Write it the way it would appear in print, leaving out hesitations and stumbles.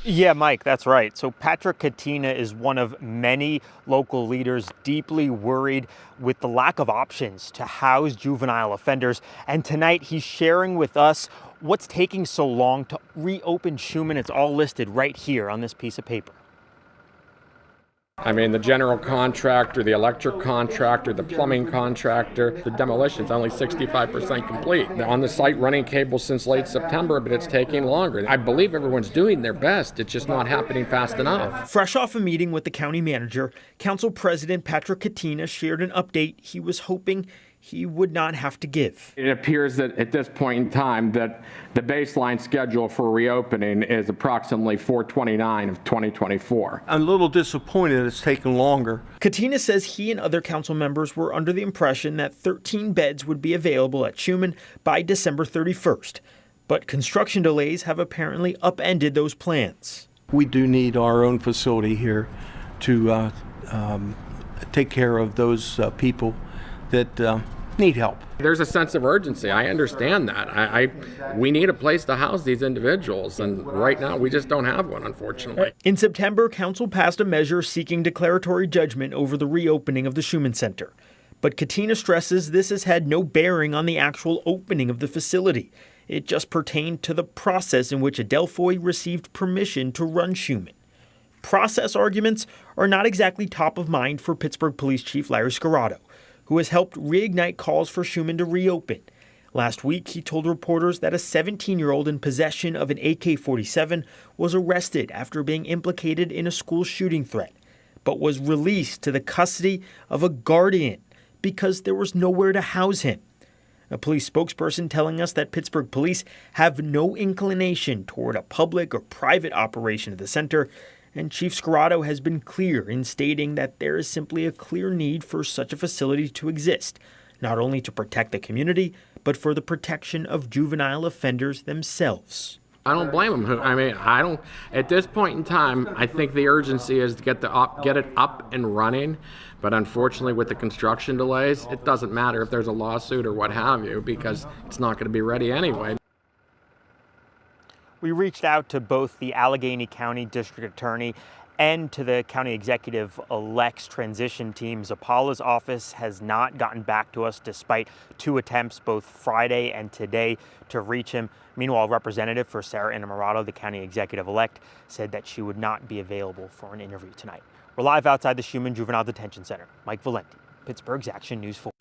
Yeah, Mike, that's right. So Patrick Katina is one of many local leaders deeply worried with the lack of options to house juvenile offenders. And tonight he's sharing with us what's taking so long to reopen Schumann. It's all listed right here on this piece of paper. I mean, the general contractor, the electric contractor, the plumbing contractor, the demolition's only 65% complete. They're on the site running cables since late September, but it's taking longer. I believe everyone's doing their best. It's just not happening fast enough. Fresh off a meeting with the county manager, Council President Patrick Katina shared an update he was hoping he would not have to give. It appears that at this point in time that the baseline schedule for reopening is approximately 4/29 of 2024. I'm a little disappointed it's taken longer. Katina says he and other council members were under the impression that 13 beds would be available at Schumann by December 31st. But construction delays have apparently upended those plans. We do need our own facility here to take care of those people that need help. There's a sense of urgency. I understand that. We need a place to house these individuals, and right now we just don't have one, unfortunately. In September, council passed a measure seeking declaratory judgment over the reopening of the Schumann Center. But Katina stresses this has had no bearing on the actual opening of the facility. It just pertained to the process in which Adelphoi received permission to run Schumann. Process arguments are not exactly top of mind for Pittsburgh Police Chief Larry Scirotto, who has helped reignite calls for Schumann to reopen. Last week, he told reporters that a 17-year-old in possession of an AK-47 was arrested after being implicated in a school shooting threat, but was released to the custody of a guardian because there was nowhere to house him. A police spokesperson telling us that Pittsburgh police have no inclination toward a public or private operation of the center, and Chief Scirotto has been clear in stating that there is simply a clear need for such a facility to exist, not only to protect the community, but for the protection of juvenile offenders themselves. I don't blame them. I mean, at this point in time, I think the urgency is to get it up and running. But unfortunately, with the construction delays, it doesn't matter if there's a lawsuit or what have you, because it's not going to be ready anyway. We reached out to both the Allegheny County District Attorney and to the County Executive-elect's transition team. Zappala's office has not gotten back to us despite 2 attempts both Friday and today to reach him. Meanwhile, Representative for Sarah Innamorato, the County Executive-elect, said that she would not be available for an interview tonight. We're live outside the Schumann Juvenile Detention Center. Mike Valenti, Pittsburgh's Action News 4.